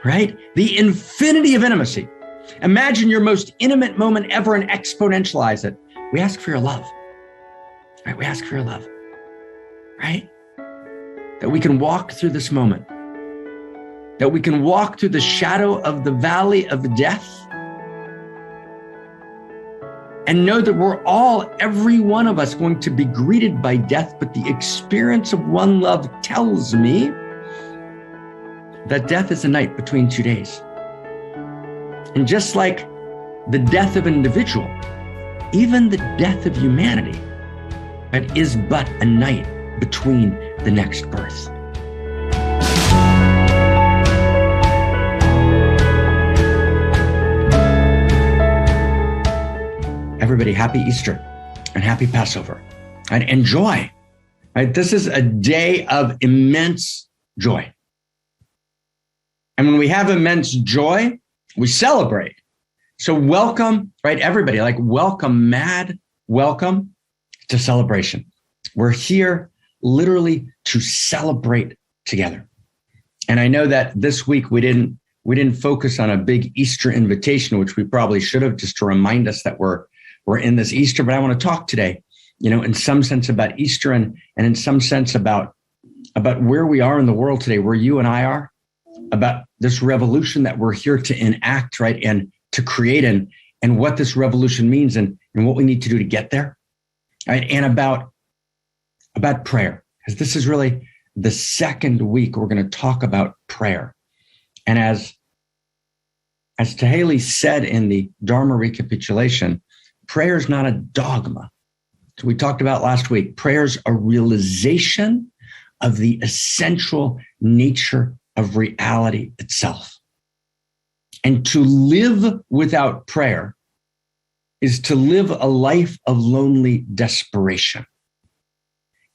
right? The infinity of intimacy. Imagine your most intimate moment ever and exponentialize it. We ask for your love, right? We ask for your love, right? That we can walk through this moment, that we can walk through the shadow of the valley of death and know that we're all, every one of us, going to be greeted by death. But the experience of one love tells me that death is a night between 2 days. And just like the death of an individual, even the death of humanity, right, is but a night between the next birth. Everybody, happy Easter and happy Passover, and enjoy. Right? This is a day of immense joy. And when we have immense joy, we celebrate. So welcome, right? Everybody, like welcome, mad welcome to celebration. We're here literally to celebrate together. And I know that this week we didn't focus on a big Easter invitation, which we probably should have, just to remind us that we're in this Easter. But I want to talk today, in some sense about Easter and in some sense about where we are in the world today, where you and I are, about this revolution that we're here to enact, right? And to create and what this revolution means and what we need to do to get there, right? And about prayer, because this is really the second week we're going to talk about prayer. And as Teheli said in the Dharma recapitulation, prayer is not a dogma. So we talked about last week, prayer is a realization of the essential nature of reality itself. And to live without prayer is to live a life of lonely desperation.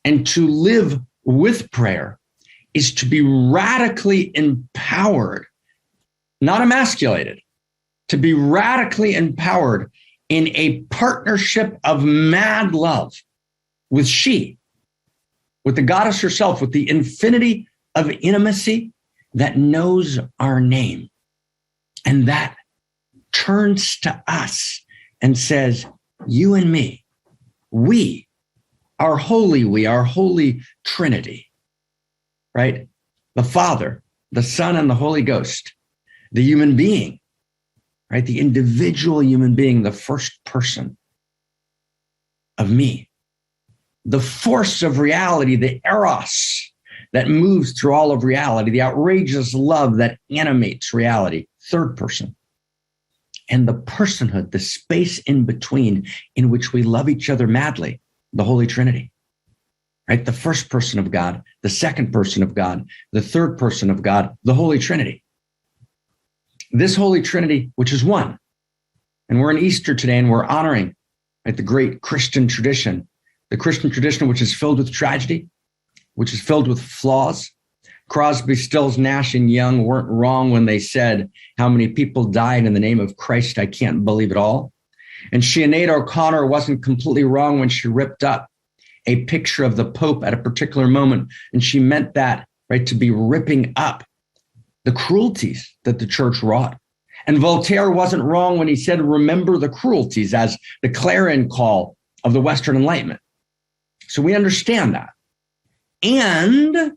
And to live with prayer is to be radically empowered, not emasculated, to be radically empowered in a partnership of mad love with she, with the goddess herself, with the infinity of intimacy that knows our name and that turns to us and says, you and me, we, our holy Trinity, right? The Father, the Son, and the Holy Ghost, the human being, right? The individual human being, the first person of me, the force of reality, the eros that moves through all of reality, the outrageous love that animates reality, third person, and the personhood, the space in between in which we love each other madly, the Holy Trinity, right? The first person of God, the second person of God, the third person of God, the Holy Trinity. This Holy Trinity, which is one. And we're in Easter today, and we're honoring, right, the great Christian tradition, the Christian tradition which is filled with tragedy, which is filled with flaws. Crosby, Stills, Nash, and Young weren't wrong when they said, how many people died in the name of Christ, I can't believe it all. And Sinead O'Connor wasn't completely wrong when she ripped up a picture of the Pope at a particular moment. And she meant that, right, to be ripping up the cruelties that the church wrought. And Voltaire wasn't wrong when he said, remember the cruelties, as the clarion call of the Western Enlightenment. So we understand that. And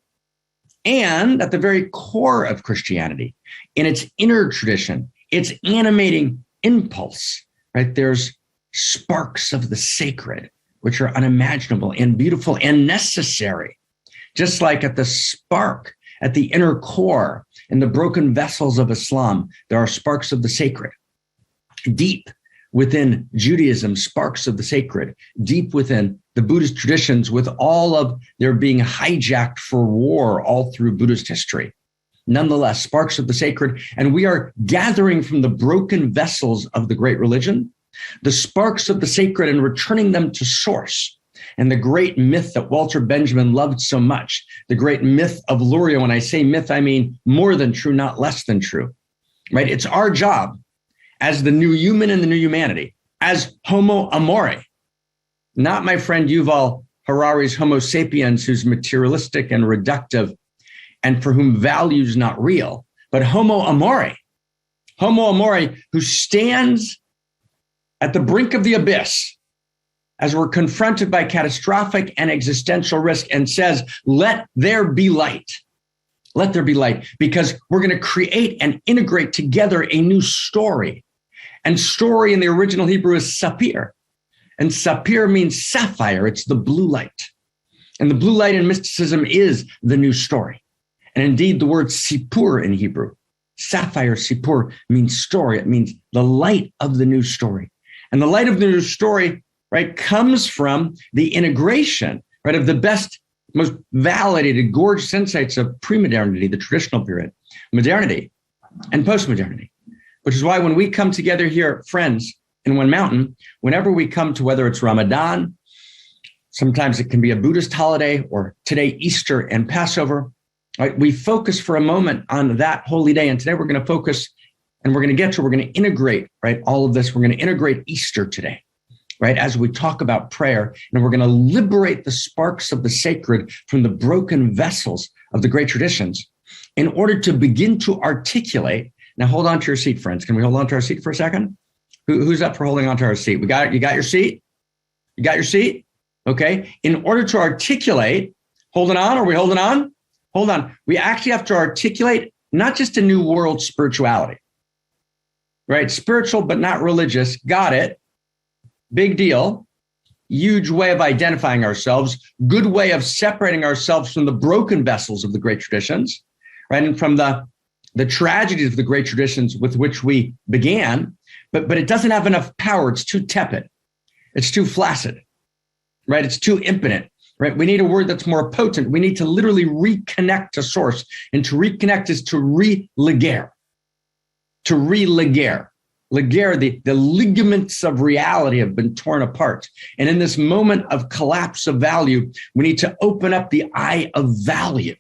at the very core of Christianity, in its inner tradition, its animating impulse, right? There's sparks of the sacred, which are unimaginable and beautiful and necessary. Just like at the spark, at the inner core, in the broken vessels of Islam, there are sparks of the sacred. Deep within Judaism, sparks of the sacred. Deep within the Buddhist traditions, with all of their being hijacked for war all through Buddhist history. Nonetheless, sparks of the sacred. And we are gathering from the broken vessels of the great religion, the sparks of the sacred, and returning them to source. And the great myth that Walter Benjamin loved so much, the great myth of Lurio. When I say myth, I mean more than true, not less than true, right? It's our job as the new human and the new humanity, as Homo amore, not my friend Yuval Harari's Homo sapiens, who's materialistic and reductive and for whom value is not real, but Homo amore, who stands at the brink of the abyss as we're confronted by catastrophic and existential risk and says, let there be light. Let there be light, because we're going to create and integrate together a new story. And story in the original Hebrew is sapir. And sapir means sapphire. It's the blue light. And the blue light in mysticism is the new story. And indeed, the word sipur in Hebrew, sapphire, sipur, means story. It means the light of the new story. And the light of the new story, right, comes from the integration, right, of the best, most validated, gorgeous insights of pre-modernity, the traditional period, modernity, and post-modernity. Which is why when we come together here, friends, in One Mountain, whenever we come to, whether it's Ramadan, sometimes it can be a Buddhist holiday, or today, Easter and Passover, right, we focus for a moment on that holy day. And today we're going to focus, and we're going to integrate, right, all of this. We're going to integrate Easter today, right, as we talk about prayer, and we're going to liberate the sparks of the sacred from the broken vessels of the great traditions in order to begin to articulate. Now, hold on to your seat, friends. Can we hold on to our seat for a second? Who's up for holding on to our seat? You got your seat? You got your seat? Okay. In order to articulate, holding on, are we holding on? Hold on. We actually have to articulate not just a new world spirituality, right? Spiritual, but not religious. Got it. Big deal. Huge way of identifying ourselves. Good way of separating ourselves from the broken vessels of the great traditions, right? And from the tragedies of the great traditions with which we began, but it doesn't have enough power. It's too tepid. It's too flaccid, right? It's too impotent, right? We need a word that's more potent. We need to literally reconnect to source. And to reconnect is to religare. To religare. Ligare, the ligaments of reality have been torn apart. And in this moment of collapse of value, we need to open up the eye of value.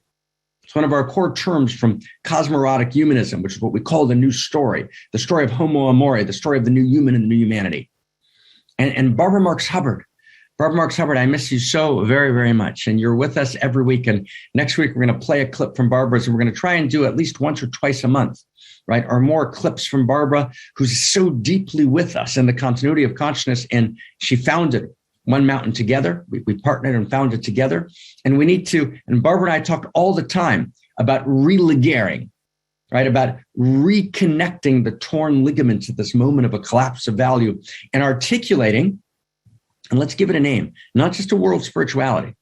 It's one of our core terms from cosmorotic humanism, which is what we call the new story, the story of Homo amore, the story of the new human and the new humanity. And Barbara Marx Hubbard, I miss you so very, very much. And you're with us every week. And next week, we're going to play a clip from Barbara's, and we're going to try and do at least once or twice a month, right? Or more clips from Barbara, who's so deeply with us in the continuity of consciousness. And she founded One Mountain together. We partnered and founded together. And we need to, and Barbara and I talked all the time about religaring, right? About reconnecting the torn ligaments at this moment of a collapse of value and articulating, and let's give it a name, not just a world spirituality,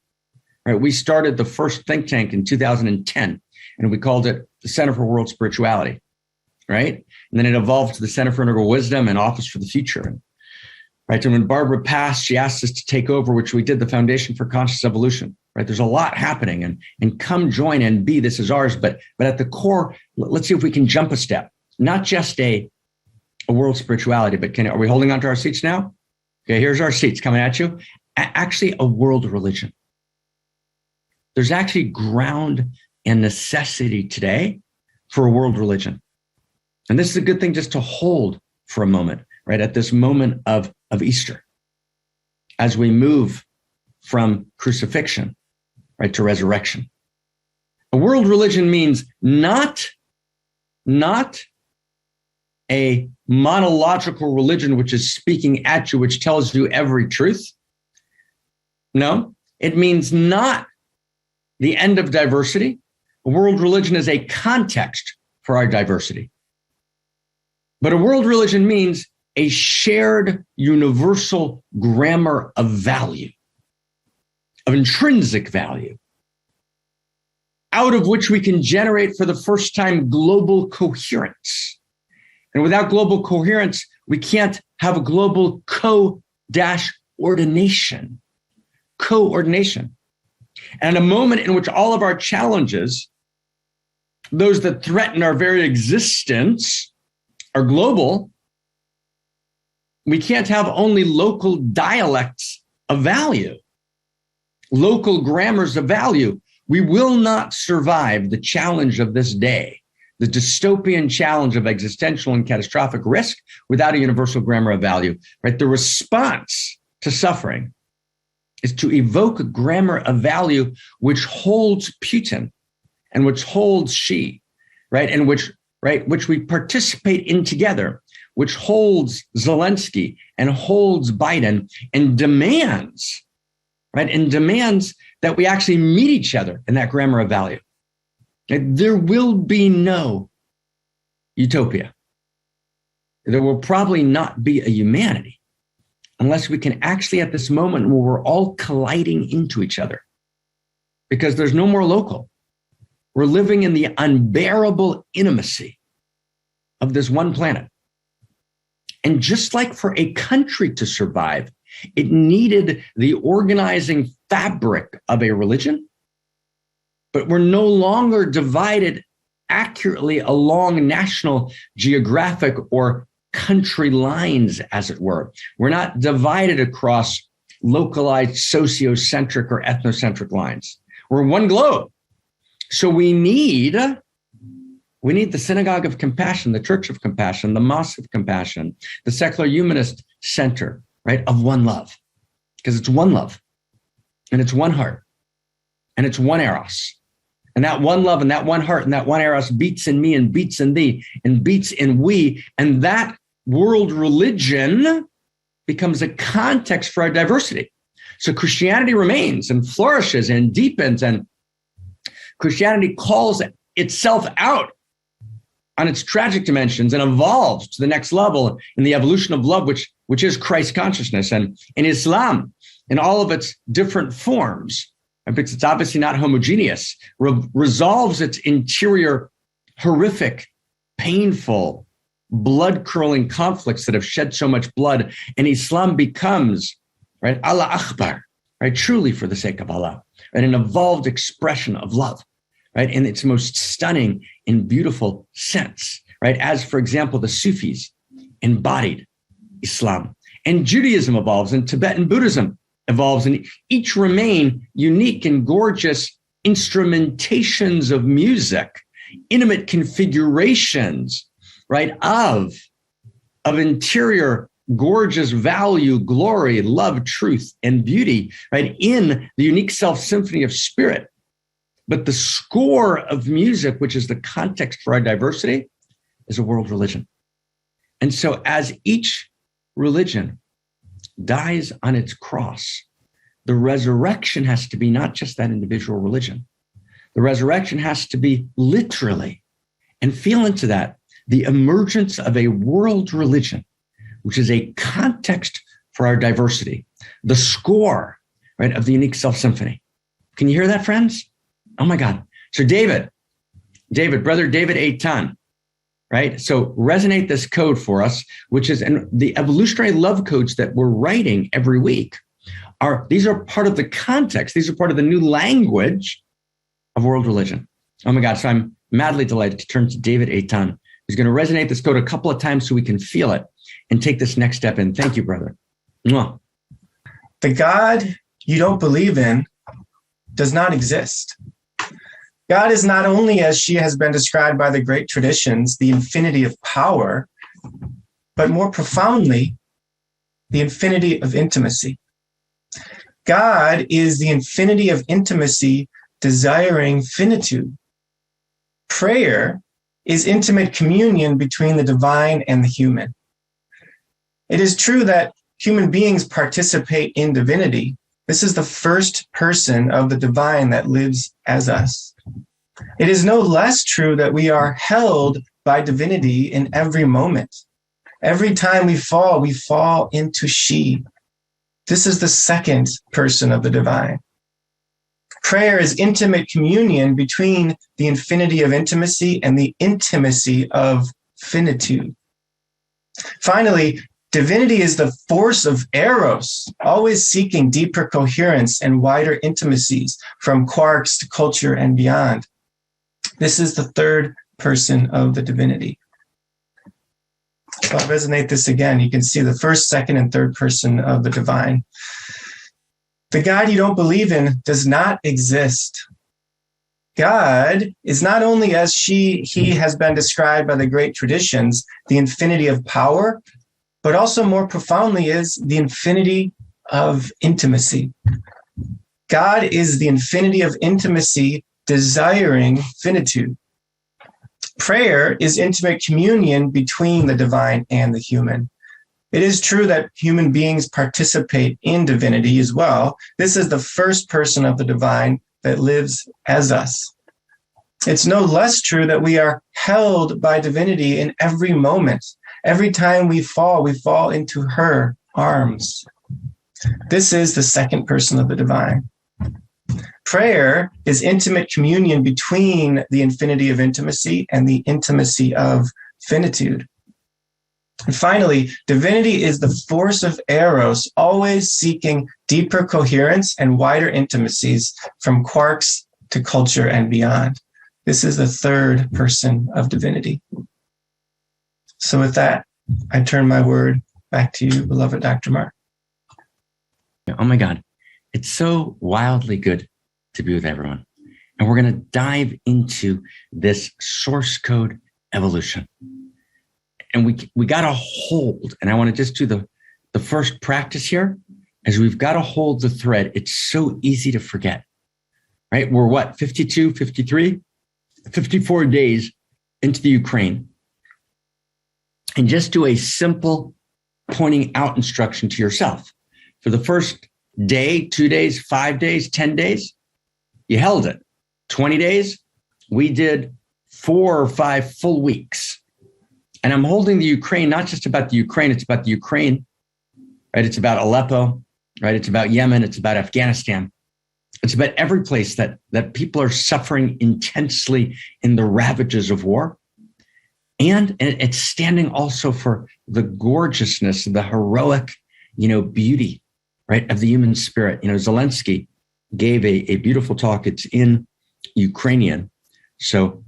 right? We started the first think tank in 2010, and we called it the Center for World Spirituality, right? And then it evolved to the Center for Integral Wisdom and Office for the Future. Right. And when Barbara passed, she asked us to take over, which we did, the Foundation for Conscious Evolution. Right. There's a lot happening, and come join and be, this is ours. But at the core, let's see if we can jump a step, not just a world spirituality, but are we holding on to our seats now? Okay, here's our seats coming at you. Actually, a world religion. There's actually ground and necessity today for a world religion. And this is a good thing just to hold for a moment, right? At this moment of Easter, as we move from crucifixion, right, to resurrection. A world religion means not a monological religion, which is speaking at you, which tells you every truth. No, it means not the end of diversity. A world religion is a context for our diversity. But a world religion means a shared universal grammar of value, of intrinsic value, out of which we can generate for the first time global coherence. And without global coherence, we can't have a global coordination. Coordination. And a moment in which all of our challenges, those that threaten our very existence, are global, we can't have only local dialects of value, local grammars of value. We will not survive the challenge of this day, the dystopian challenge of existential and catastrophic risk, without a universal grammar of value, right? The response to suffering is to evoke a grammar of value which holds Putin and which holds Xi, right? And which right, which we participate in together, which holds Zelensky and holds Biden and demands, right, and demands that we actually meet each other in that grammar of value. There will be no utopia. There will probably not be a humanity unless we can actually, at this moment where we're all colliding into each other, because there's no more local. We're living in the unbearable intimacy of this one planet. And just like for a country to survive, it needed the organizing fabric of a religion, but we're no longer divided accurately along national, geographic, or country lines, as it were. We're not divided across localized sociocentric or ethnocentric lines. We're one globe. So we need the synagogue of compassion, the church of compassion, the mosque of compassion, the secular humanist center, right, of one love. Because it's one love, and it's one heart, and it's one eros. And that one love and that one heart and that one eros beats in me and beats in thee and beats in we. And that world religion becomes a context for our diversity. So Christianity remains and flourishes and deepens, and Christianity calls itself out on its tragic dimensions and evolves to the next level in the evolution of love, which is Christ consciousness. And in Islam, in all of its different forms, because it's obviously not homogeneous, resolves its interior horrific, painful, blood-curdling conflicts that have shed so much blood. And Islam becomes, right, Allah Akbar, right, truly for the sake of Allah, right, an evolved expression of love, right, in its most stunning and beautiful sense, right, as, for example, the Sufis embodied Islam. And Judaism evolves, and Tibetan Buddhism evolves, and each remain unique and gorgeous instrumentations of music, intimate configurations, right, of interior, gorgeous value, glory, love, truth, and beauty, right, in the unique self symphony of spirit. But the score of music, which is the context for our diversity, is a world religion. And so as each religion dies on its cross, the resurrection has to be not just that individual religion. The resurrection has to be literally, and feel into that, the emergence of a world religion, which is a context for our diversity, the score, right, of the unique self symphony. Can you hear that, friends? Oh my God. So David, brother David Eitan, right? So resonate this code for us, which is, and the evolutionary love codes that we're writing every week these are part of the context. These are part of the new language of world religion. Oh my God. So I'm madly delighted to turn to David Eitan, who's going to resonate this code a couple of times so we can feel it and take this next step in. Thank you, brother. Mwah. The God you don't believe in does not exist. God is not only, as she has been described by the great traditions, the infinity of power, but more profoundly, the infinity of intimacy. God is the infinity of intimacy, desiring finitude. Prayer is intimate communion between the divine and the human. It is true that human beings participate in divinity. This is the first person of the divine that lives as us. It is no less true that we are held by divinity in every moment. Every time we fall into she. This is the second person of the divine. Prayer is intimate communion between the infinity of intimacy and the intimacy of finitude. Finally, divinity is the force of eros, always seeking deeper coherence and wider intimacies from quarks to culture and beyond. This is the third person of the divinity. So I'll resonate this again. You can see the first, second, and third person of the divine. The God you don't believe in does not exist. God is not only, as he has been described by the great traditions, the infinity of power, but also more profoundly is the infinity of intimacy. God is the infinity of intimacy, desiring finitude. Prayer is intimate communion between the divine and the human. It is true that human beings participate in divinity as well. This is the first person of the divine that lives as us. It's no less true that we are held by divinity in every moment. Every time we fall into her arms. This is the second person of the divine. Prayer is intimate communion between the infinity of intimacy and the intimacy of finitude. And finally, divinity is the force of eros, always seeking deeper coherence and wider intimacies from quarks to culture and beyond. This is the third person of divinity. So with that, I turn my word back to you, beloved Dr. Mark. Oh my God. It's so wildly good to be with everyone. And we're going to dive into this source code evolution. And we got to hold, and I want to just do the first practice here, as we've got to hold the thread. It's so easy to forget, right? We're what, 52, 53, 54 days into the Ukraine. And just do a simple pointing out instruction to yourself. For the first day, 2 days, 5 days, 10 days, you held it. 20 days, we did 4 or 5 full weeks. And I'm holding the Ukraine, not just about the Ukraine, it's about the Ukraine, right? It's about Aleppo, right? It's about Yemen, it's about Afghanistan. It's about every place that people are suffering intensely in the ravages of war. And it's standing also for the gorgeousness, the heroic, beauty, right, of the human spirit. Zelensky gave a beautiful talk. It's in Ukrainian, so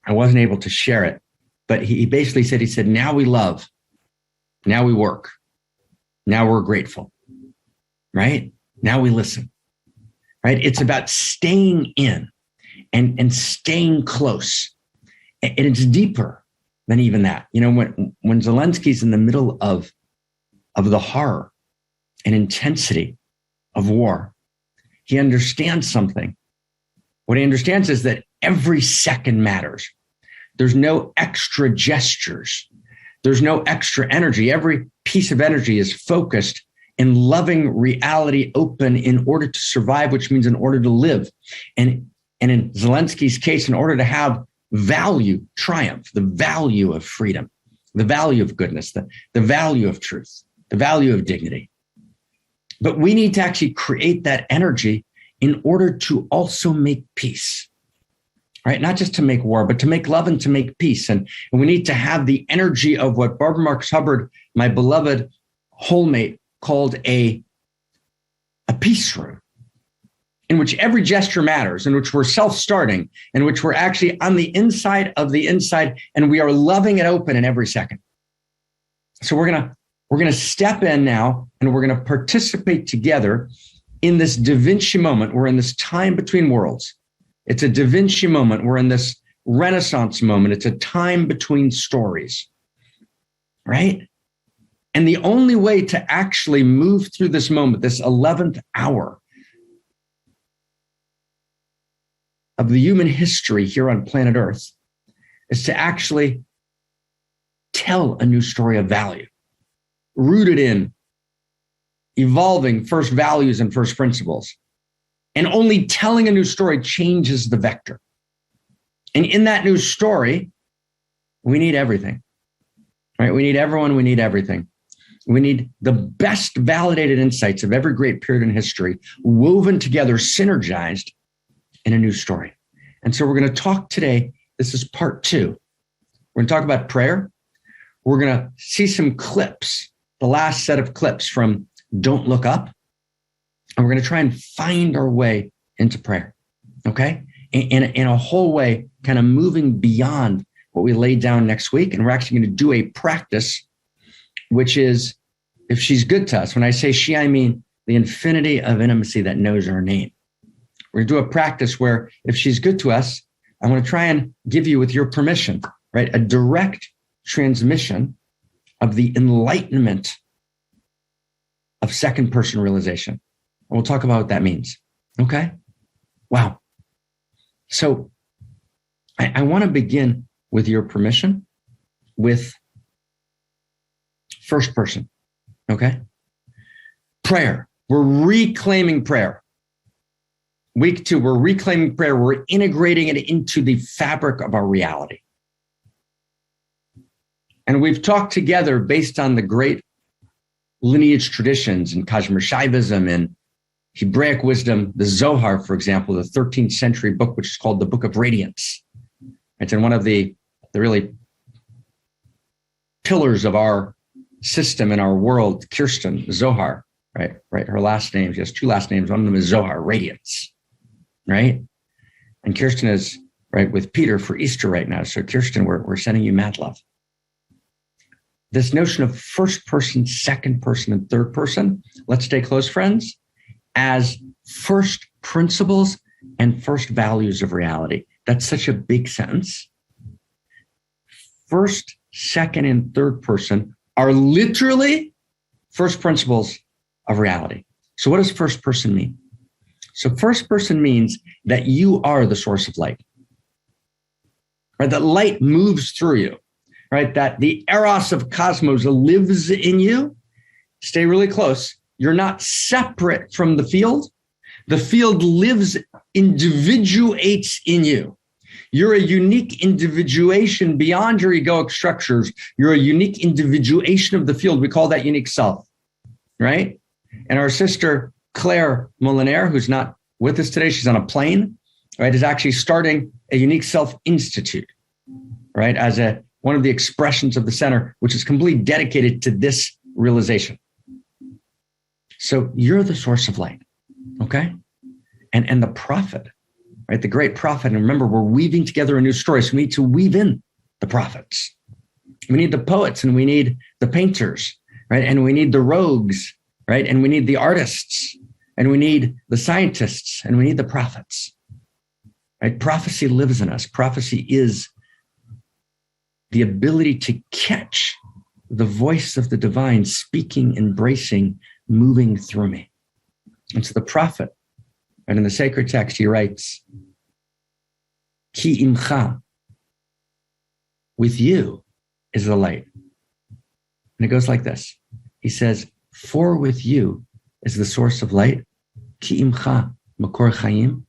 I wasn't able to share it. But he basically said, now we love, now we work, now we're grateful, right? Now we listen, right? It's about staying in and staying close. And it's deeper than even that. When Zelensky's in the middle of the horror and intensity of war, he understands something. What he understands is that every second matters. There's no extra gestures. There's no extra energy. Every piece of energy is focused in loving reality, open in order to survive, which means in order to live. And in Zelensky's case, in order to have value, triumph, the value of freedom, the value of goodness, the value of truth, the value of dignity. But we need to actually create that energy in order to also make peace, right? Not just to make war, but to make love and to make peace. And we need to have the energy of what Barbara Marx Hubbard, my beloved wholemate, called a peace room, in which every gesture matters, in which we're self-starting, in which we're actually on the inside of the inside, and we are loving it open in every second. So we're gonna step in now, and we're gonna participate together in this Da Vinci moment. We're in this time between worlds. It's a Da Vinci moment. We're in this Renaissance moment. It's a time between stories, right? And the only way to actually move through this moment, this 11th hour of the human history here on planet Earth, is to actually tell a new story of value, rooted in evolving first values and first principles. And only telling a new story changes the vector. And in that new story, we need everything, right? We need everyone, we need everything. We need the best validated insights of every great period in history woven together, synergized in a new story. And so we're going to talk today. This is part 2. We're going to talk about prayer. We're going to see some clips, the last set of clips from Don't Look Up. And we're going to try and find our way into prayer, okay? In a whole way, kind of moving beyond what we laid down next week. And we're actually going to do a practice, which is, if she's good to us, when I say she, I mean the infinity of intimacy that knows our name. We're going to do a practice where if she's good to us, I want to try and give you, with your permission, right, a direct transmission of the enlightenment of second person realization. And we'll talk about what that means. Okay? Wow. So I want to begin, with your permission, with first person, okay? Prayer. We're reclaiming prayer. Week 2, we're reclaiming prayer. We're integrating it into the fabric of our reality. And we've talked together based on the great lineage traditions in Kashmir Shaivism and Hebraic wisdom, the Zohar, for example, the 13th century book, which is called the Book of Radiance. It's in one of the really pillars of our system in our world, Kirsten Zohar, right? Her last name, she has 2 last names. One of them is Zohar, Radiance, right? And Kirsten is right with Peter for Easter right now. So Kirsten, we're sending you mad love. This notion of first person, second person, and third person, let's stay close friends, as first principles and first values of reality. That's such a big sentence. First, second, and third person are literally first principles of reality. So what does first person mean? So first person means that you are the source of light, right? That light moves through you, right? That the eros of cosmos lives in you. Stay really close. You're not separate from the field. The field lives, individuates in you. You're a unique individuation beyond your egoic structures. You're a unique individuation of the field. We call that unique self, right? And our sister, Claire Molinaire, who's not with us today, she's on a plane, right, is actually starting a Unique Self Institute, right, as one of the expressions of the center, which is completely dedicated to this realization. So you're the source of light, okay? And the prophet, right? The great prophet. And remember, we're weaving together a new story. So we need to weave in the prophets. We need the poets and we need the painters, right? And we need the rogues, right? And we need the artists and we need the scientists and we need the prophets, right? Prophecy lives in us. Prophecy is the ability to catch the voice of the divine speaking, embracing, moving through me. And so the prophet, and in the sacred text, he writes, Ki imcha, with you is the light. And it goes like this. He says, for with you is the source of light. Ki imcha makor chayim,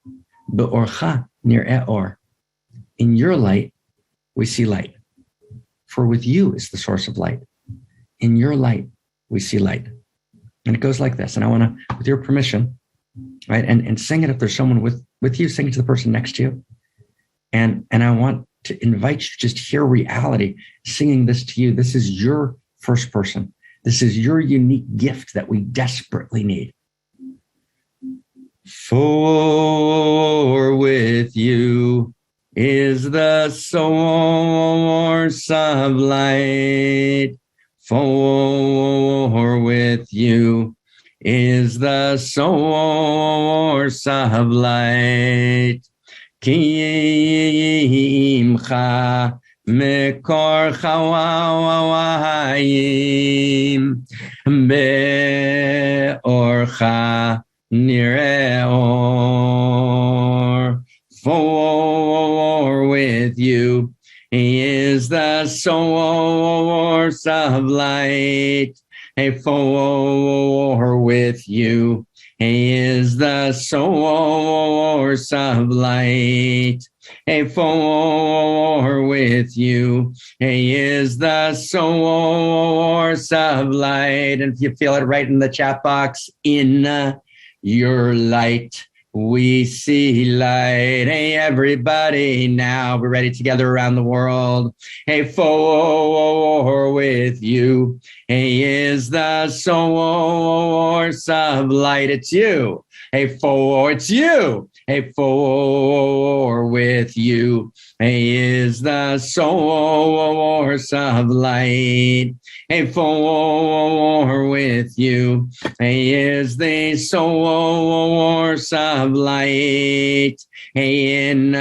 be'orcha nir'eh or. In your light, we see light. For with you is the source of light. In your light, we see light. And it goes like this. And I want to, with your permission, right, and sing it if there's someone with you, sing it to the person next to you. And I want to invite you to just hear reality singing this to you. This is your first person. This is your unique gift that we desperately need. For with you is the source of light. For with you is the source of light. Ki imcha mekor chawayim be'orcha nir'eh or. For with you is the source of light. For with you is the source of light. For with you is the source of light. And if you feel it, right in the chat box, in your light we see light. Hey, everybody, now we're ready together around the world. Hey, for with you is the source of light. It's you. Hey, for it's you. Hey, for with you is the source of light. Hey, for with you is the source of light. Hey, in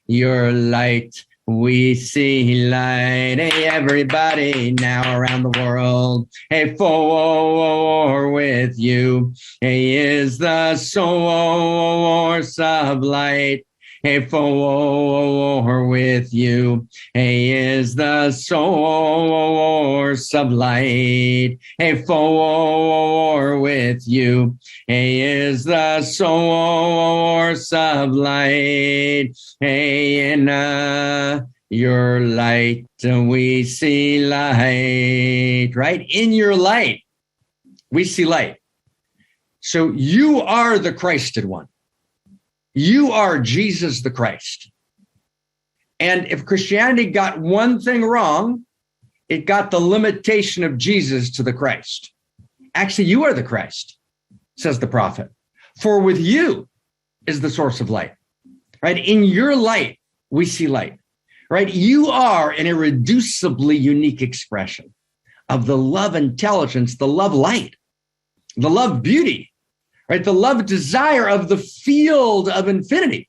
your light we see light. Hey, everybody now around the world. Hey, for with you is the source of light. Hey, for with you. He is the source of light. Hey, for with you. He is the source of light. Hey, in your light we see light, right? In your light, we see light. So you are the Christed one. You are Jesus the Christ. And if Christianity got one thing wrong, it got the limitation of Jesus to the Christ. Actually, you are the Christ, says the prophet. For with you is the source of light, right? In your light, we see light, right? You are an irreducibly unique expression of the love intelligence, the love light, the love beauty, right? The love desire of the field of infinity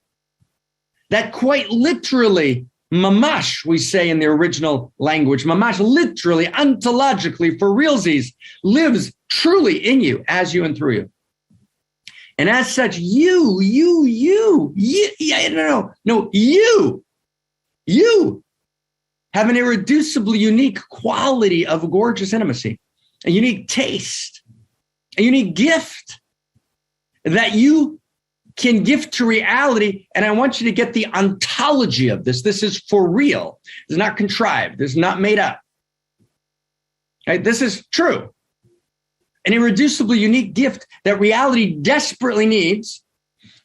that quite literally, mamash, we say in the original language, mamash, literally, ontologically, for realsies, lives truly in you, as you and through you. And as such, you have an irreducibly unique quality of gorgeous intimacy, a unique taste, a unique gift that you can gift to reality. And I want you to get the ontology of this. This is for real. It's not contrived. It's not made up. Right? This is true. An irreducibly unique gift that reality desperately needs,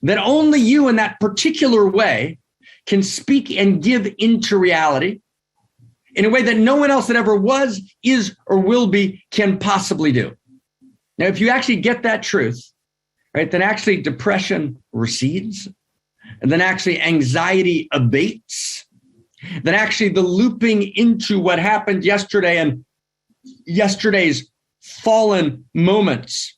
that only you in that particular way can speak and give into reality in a way that no one else that ever was, is, or will be can possibly do. Now, if you actually get that truth, right, then actually depression recedes, and then actually anxiety abates, then actually the looping into what happened yesterday and yesterday's fallen moments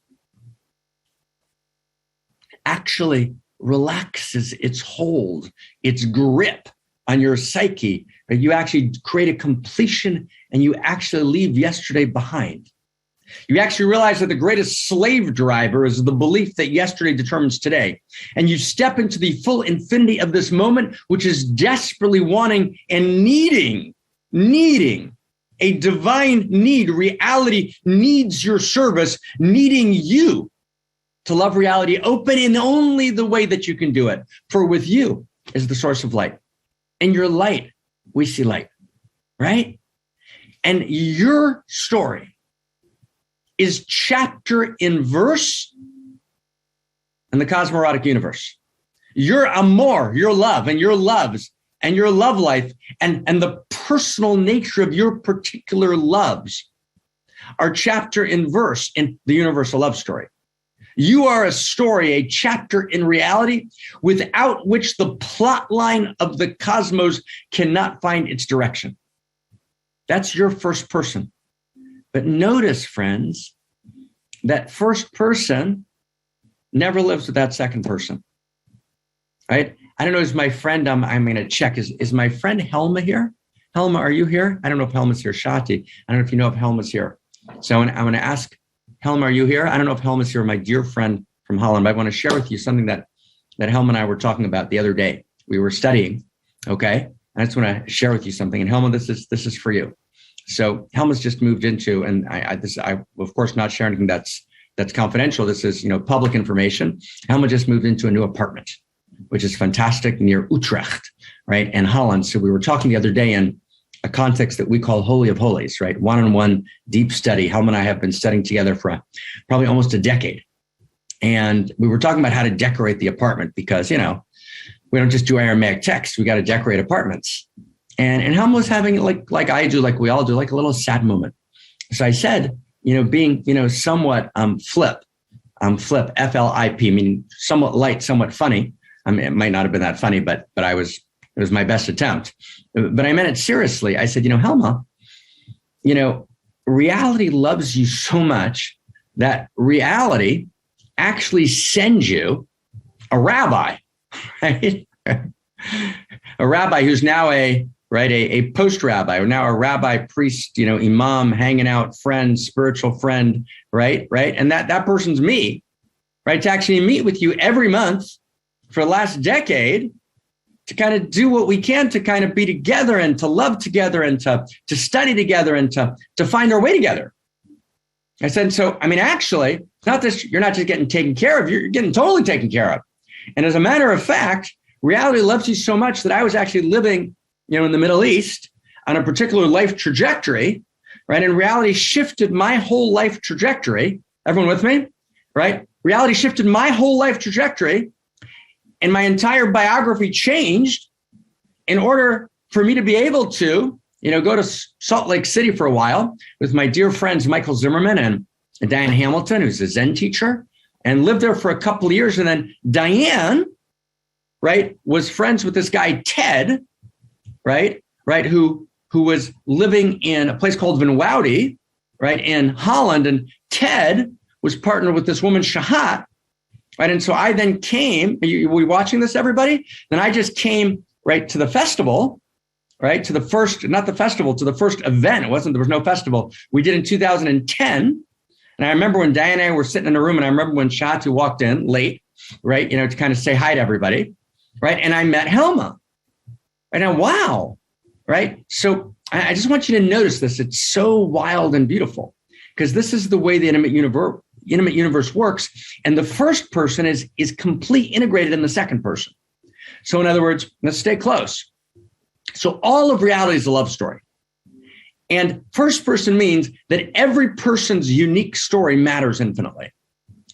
actually relaxes its hold, its grip on your psyche, right? You actually create a completion and you actually leave yesterday behind. You actually realize that the greatest slave driver is the belief that yesterday determines today. And you step into the full infinity of this moment, which is desperately wanting and needing a divine need. Reality needs your service, needing you to love reality open in only the way that you can do it. For with you is the source of light. In your light, we see light, right? And your story is chapter in verse in the cosmorotic universe. Your amor, your love, and your loves, and your love life, and the personal nature of your particular loves are chapter in verse in the universal love story. You are a story, a chapter in reality without which the plot line of the cosmos cannot find its direction. That's your first person. But notice, friends, that first person never lives with that second person, right? I don't know, is my friend, I'm going to check, is my friend Helma here? Helma, are you here? I don't know if Helma's here. Shati, I don't know if you know if Helma's here. So I'm going to ask, Helma, are you here? I don't know if Helma's here, my dear friend from Holland, but I want to share with you something that Helma and I were talking about the other day. We were studying, okay? I just want to share with you something. And Helma, this is for you. So Helma's just moved into, and I of course not share anything that's confidential. This is, public information. Helma just moved into a new apartment, which is fantastic, near Utrecht, right? And Holland. So we were talking the other day in a context that we call Holy of Holies, right? One-on-one deep study. Helma and I have been studying together for probably almost a decade. And we were talking about how to decorate the apartment because, we don't just do Aramaic text. We got to decorate apartments. And Helma was having, like I do, like we all do, like a little sad moment. So I said, being, somewhat flip, FLIP, meaning somewhat light, somewhat funny. I mean, it might not have been that funny, but it was my best attempt. But I meant it seriously. I said, Helma, reality loves you so much that reality actually sends you a rabbi, right? A rabbi who's now a post-rabbi, or now a rabbi, priest, imam, hanging out, friend, spiritual friend, right? And that person's me, right? To actually meet with you every month for the last decade to kind of do what we can to kind of be together and to love together and to study together and to find our way together. I said, so, I mean, actually, not this, you're not just getting taken care of, you're getting totally taken care of. And as a matter of fact, reality loves you so much that I was actually living, in the Middle East on a particular life trajectory, right? And reality shifted my whole life trajectory. Everyone with me, right? Reality shifted my whole life trajectory, and my entire biography changed in order for me to be able to, go to Salt Lake City for a while with my dear friends, Michael Zimmerman and Diane Hamilton, who's a Zen teacher, and lived there for a couple of years. And then Diane, right, was friends with this guy, Ted, right, who was living in a place called Vanuatu, right, in Holland. And Ted was partnered with this woman, Shahat, right? And so I then came, are we watching this, everybody? Then I just came, right, to the festival, right, to the first event. There was no festival. We did in 2010. And I remember when Diane and I were sitting in a room, and I remember when Shatu walked in late, right, to kind of say hi to everybody, right? And I met Helma. Right now, wow, right? So I just want you to notice this. It's so wild and beautiful, because this is the way the intimate universe works. And the first person is completely integrated in the second person. So in other words, let's stay close. So all of reality is a love story. And first person means that every person's unique story matters infinitely,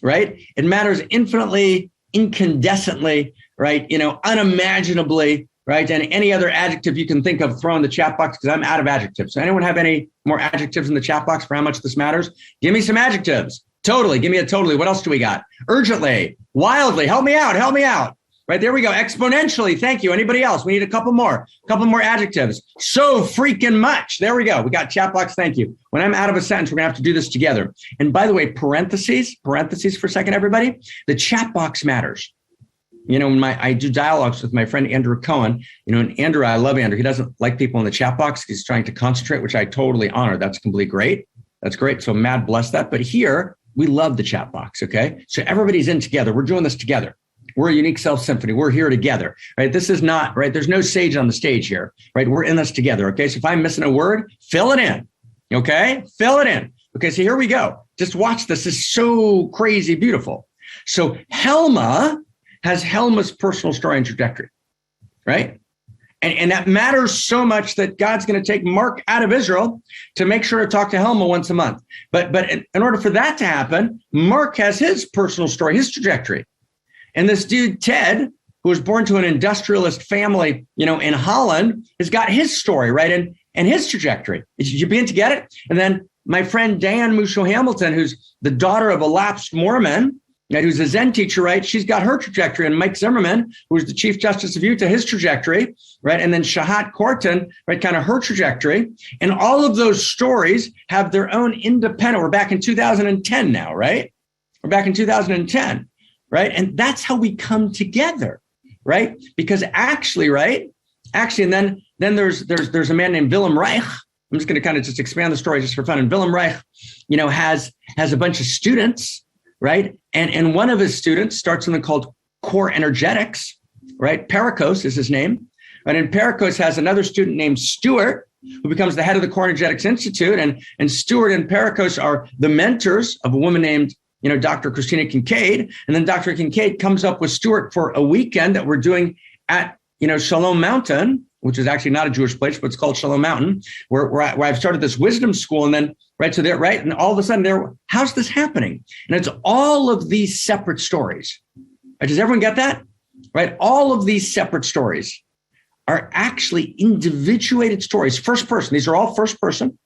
right? It matters infinitely, incandescently, right? Unimaginably, right? And any other adjective you can think of, throw in the chat box, because I'm out of adjectives. So anyone have any more adjectives in the chat box for how much this matters? Give me some adjectives. Totally. Give me a totally. What else do we got? Urgently, wildly. Help me out. Right, there we go. Exponentially. Thank you. Anybody else? We need a couple more adjectives. So freaking much. There we go. We got chat box. Thank you. When I'm out of a sentence, we're going to have to do this together. And by the way, parentheses for a second, everybody. The chat box matters. When I do dialogues with my friend Andrew Cohen, and Andrew, I love Andrew. He doesn't like people in the chat box. He's trying to concentrate, which I totally honor. That's completely great. That's great. So mad bless that. But here, we love the chat box. Okay. So everybody's in together. We're doing this together. We're a Unique Self Symphony. We're here together, right? This is not, right? There's no sage on the stage here, right? We're in this together, okay? So if I'm missing a word, fill it in, okay? Fill it in. Okay, so here we go. Just watch this. This is so crazy beautiful. So Helma has Helma's personal story and trajectory, right? And that matters so much that God's going to take Mark out of Israel to make sure to talk to Helma once a month. But in order for that to happen, Mark has his personal story, his trajectory. And this dude, Ted, who was born to an industrialist family, in Holland, has got his story, right? And his trajectory. You begin to get it? And then my friend Diane Musho Hamilton, who's the daughter of a lapsed Mormon, right, who's a Zen teacher, right? She's got her trajectory. And Mike Zimmerman, who's the Chief Justice of Utah, his trajectory, right? And then Shahat Kortan, right, kind of her trajectory. And all of those stories have their own independent. We're back in 2010 now, right? We're back in 2010. Right. And that's how we come together. Right. Because actually, and then there's a man named Willem Reich. I'm just going to kind of just expand the story just for fun. And Willem Reich, has a bunch of students. Right. And one of his students starts something called core energetics. Right. Perikos is his name. Right. And Perikos has another student named Stuart, who becomes the head of the Core Energetics Institute. And Stuart and Perikos are the mentors of a woman named Dr. Christina Kincaid. And then Dr. Kincaid comes up with Stuart for a weekend that we're doing at, Shalom Mountain, which is actually not a Jewish place, but it's called Shalom Mountain, where I've started this wisdom school. And then, right, so there, right, and all of a sudden how's this happening? And it's all of these separate stories. Right? Does everyone get that? Right? All of these separate stories are actually individuated stories. First person. These are all first person.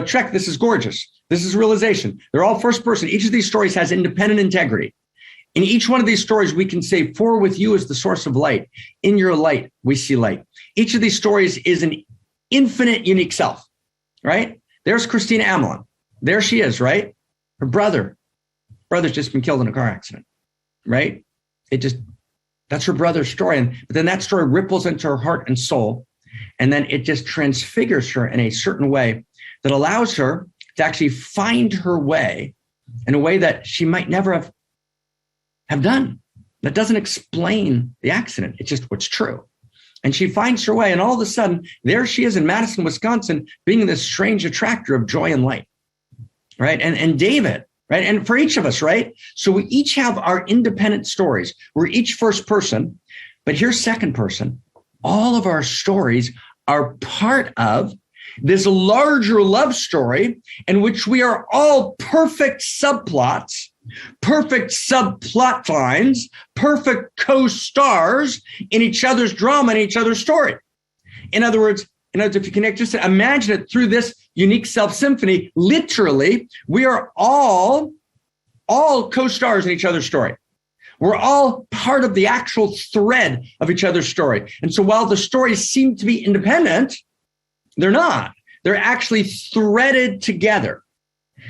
Check, this is gorgeous. This is realization. They're all first person. Each of these stories has independent integrity. In each one of these stories, we can say, for with you is the source of light. In your light, we see light. Each of these stories is an infinite unique self, right? There's Christina Amelin. There she is, right? Her brother's just been killed in a car accident, right? That's her brother's story. But then that story ripples into her heart and soul. And then it just transfigures her in a certain way that allows her to actually find her way in a way that she might never have done. That doesn't explain the accident. It's just what's true. And she finds her way, and all of a sudden, there she is in Madison, Wisconsin, being this strange attractor of joy and light, right? And David, right? And for each of us, right? So we each have our independent stories. We're each first person, but here's second person. All of our stories are part of this larger love story in which we are all perfect subplots, perfect subplot lines, perfect co-stars in each other's drama and each other's story. In other words, if you connect, just imagine it through this unique self symphony, literally, we are all co-stars in each other's story. We're all part of the actual thread of each other's story. And so while the stories seem to be independent, they're not. They're actually threaded together,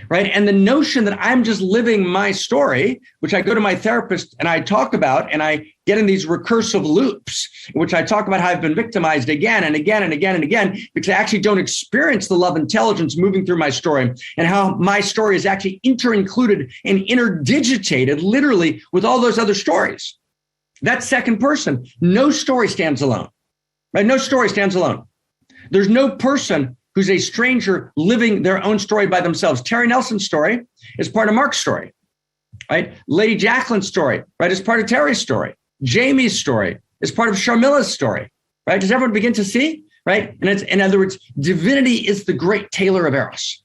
right? And the notion that I'm just living my story, which I go to my therapist and I talk about, and I get in these recursive loops, in which I talk about how I've been victimized again and again and again and again, because I actually don't experience the love intelligence moving through my story, and how my story is actually inter-included and interdigitated literally with all those other stories. That second person, no story stands alone, right? No story stands alone. There's no person who's a stranger living their own story by themselves. Terry Nelson's story is part of Mark's story, right? Lady Jacqueline's story, right, is part of Terry's story. Jamie's story is part of Sharmila's story, right? Does everyone begin to see, right? And it's, in other words, divinity is the great tailor of Eros.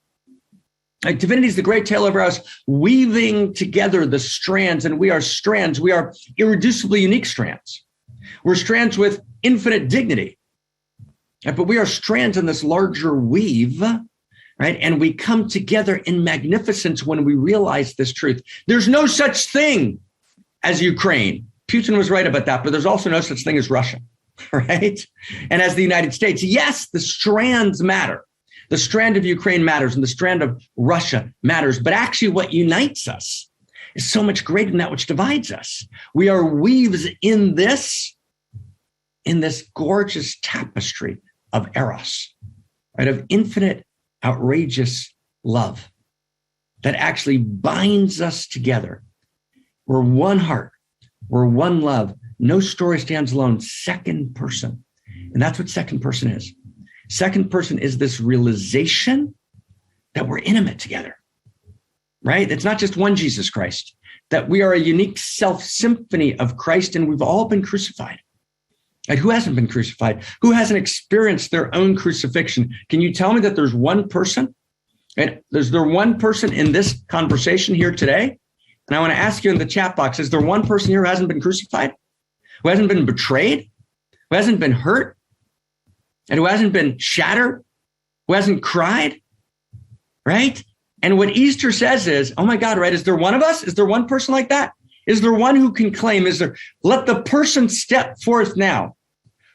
Like divinity is the great tailor of Eros, weaving together the strands, and we are strands. We are irreducibly unique strands. We're strands with infinite dignity. But we are strands in this larger weave, right? And we come together in magnificence when we realize this truth. There's no such thing as Ukraine. Putin was right about that, but there's also no such thing as Russia, right? And as the United States, yes, the strands matter. The strand of Ukraine matters and the strand of Russia matters. But actually what unites us is so much greater than that which divides us. We are weaves in this gorgeous tapestry of Eros, right? Of infinite, outrageous love that actually binds us together. We're one heart. We're one love. No story stands alone. Second person. And that's what second person is. Second person is this realization that we're intimate together, right? It's not just one Jesus Christ, that we are a unique self symphony of Christ, and we've all been crucified. And who hasn't been crucified? Who hasn't experienced their own crucifixion? Can you tell me that there's one person? And is there one person in this conversation here today? And I want to ask you in the chat box, is there one person here who hasn't been crucified? Who hasn't been betrayed? Who hasn't been hurt? And who hasn't been shattered? Who hasn't cried? Right? And what Easter says is, oh my God, right? Is there one of us? Is there one person like that? Is there one who can claim, let the person step forth now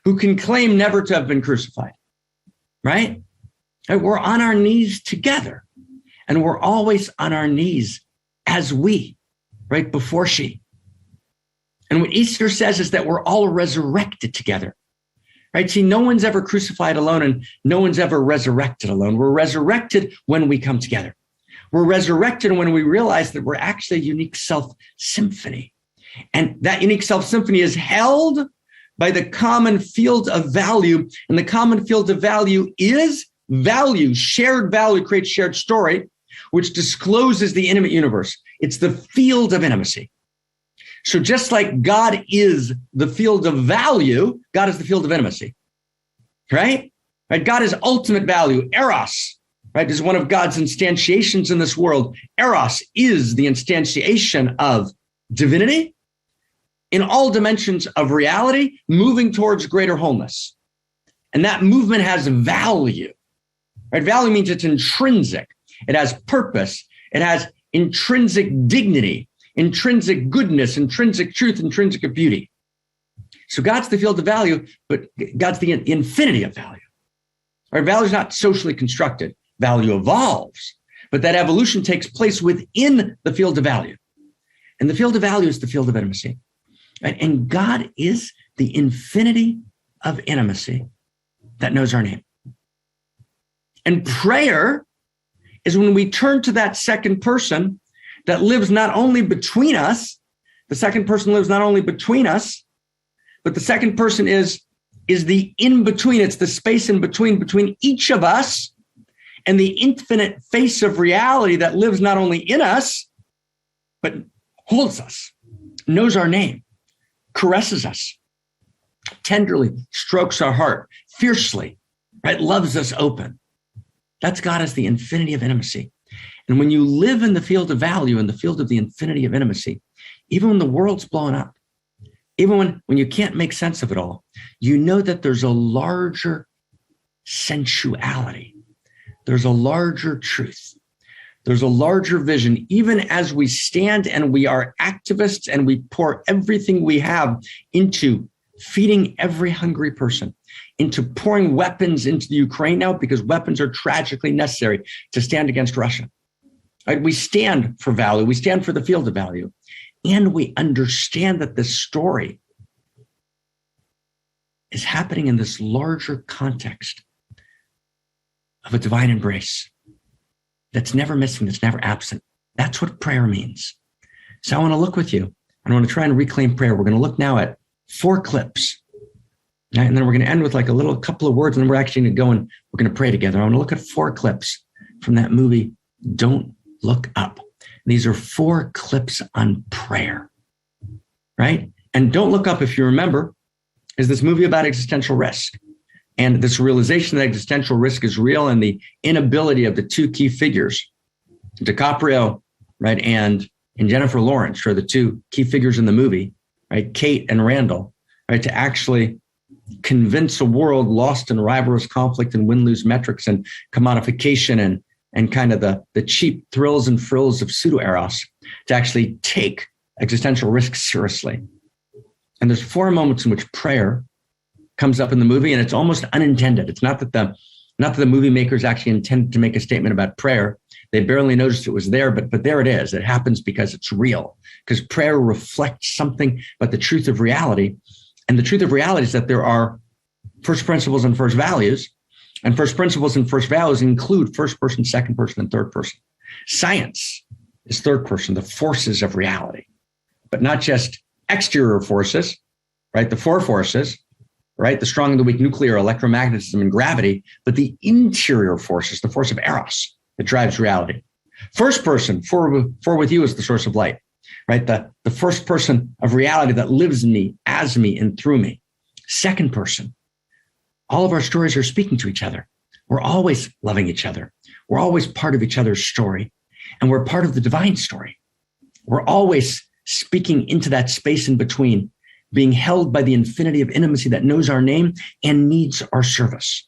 who can claim never to have been crucified, right? We're on our knees together, and we're always on our knees as we, right, before she. And what Easter says is that we're all resurrected together, right? See, no one's ever crucified alone, and no one's ever resurrected alone. We're resurrected when we come together. We're resurrected when we realize that we're actually a unique self symphony. And that unique self symphony is held by the common field of value. And the common field of value is value. Shared value creates shared story, which discloses the intimate universe. It's the field of intimacy. So just like God is the field of value, God is the field of intimacy, right? God is ultimate value. Eros, right, is one of God's instantiations in this world. Eros is the instantiation of divinity in all dimensions of reality, moving towards greater wholeness. And that movement has value, right? Value means it's intrinsic. It has purpose. It has intrinsic dignity, intrinsic goodness, intrinsic truth, intrinsic beauty. So God's the field of value, but God's the infinity of value. Our value is not socially constructed. Value evolves, but that evolution takes place within the field of value. And the field of value is the field of intimacy. Right? And God is the infinity of intimacy that knows our name. And prayer is when we turn to that second person that lives not only between us, The second person lives not only between us, but the second person is the in-between. It's the space in between each of us and the infinite face of reality that lives not only in us, but holds us, knows our name, caresses us, tenderly strokes our heart, fiercely, right? Loves us open. That's God as the infinity of intimacy. And when you live in the field of value, in the field of the infinity of intimacy, even when the world's blowing up, even when you can't make sense of it all, you know that there's a larger sensuality. There's a larger truth. There's a larger vision. Even as we stand and we are activists and we pour everything we have into feeding every hungry person, into pouring weapons into the Ukraine now, because weapons are tragically necessary to stand against Russia. Right? We stand for value. We stand for the field of value. And we understand that this story is happening in this larger context of a divine embrace that's never missing, that's never absent. That's what prayer means. So I want to look with you. I want to try and reclaim prayer. We're going to look now at 4 clips. Right? And then we're going to end with like a couple of words, and then we're actually going to go and we're going to pray together. I want to look at 4 clips from that movie, Don't Look Up. These are 4 clips on prayer, right? And Don't Look Up, if you remember, is this movie about existential risk. And this realization that existential risk is real, and the inability of the 2 key figures, DiCaprio, right, and Jennifer Lawrence, are the 2 key figures in the movie, right, Kate and Randall, right, to actually convince a world lost in rivalrous conflict and win-lose metrics and commodification and kind of the cheap thrills and frills of pseudo-eros to actually take existential risk seriously. And there's 4 moments in which prayer comes up in the movie, and it's almost unintended. It's not that the movie makers actually intended to make a statement about prayer. They barely noticed it was there, but there it is. It happens because it's real, because prayer reflects something about the truth of reality. And the truth of reality is that there are first principles and first values, and first principles and first values include first person, second person, and third person. Science is third person, the forces of reality, but not just exterior forces, right? The 4 forces, right? The strong and the weak, nuclear, electromagnetism, and gravity, but the interior forces, the force of eros that drives reality. First person, for with you is the source of light, right? The first person of reality that lives in me, as me, and through me. Second person, all of our stories are speaking to each other. We're always loving each other. We're always part of each other's story, and we're part of the divine story. We're always speaking into that space in between, being held by the infinity of intimacy that knows our name and needs our service.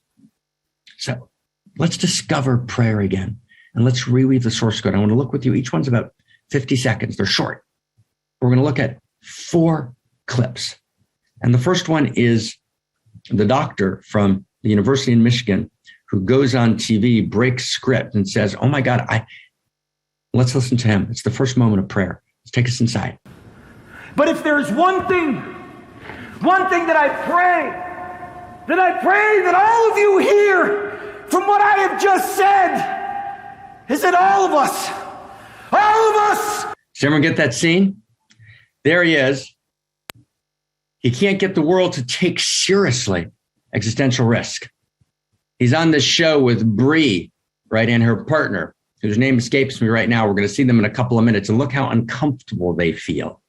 So let's discover prayer again, and let's reweave the source code. I want to look with you. Each one's about 50 seconds. They're short. We're going to look at 4 clips. And the first one is the doctor from the University in Michigan who goes on TV, breaks script, and says, oh my God, let's listen to him. It's the first moment of prayer. Let's take us inside. But if there's one thing that I pray that all of you hear from what I have just said, is that all of us. Does everyone get that scene? There he is. He can't get the world to take seriously existential risk. He's on this show with Bree, right, and her partner, whose name escapes me right now. We're going to see them in a couple of minutes, and look how uncomfortable they feel,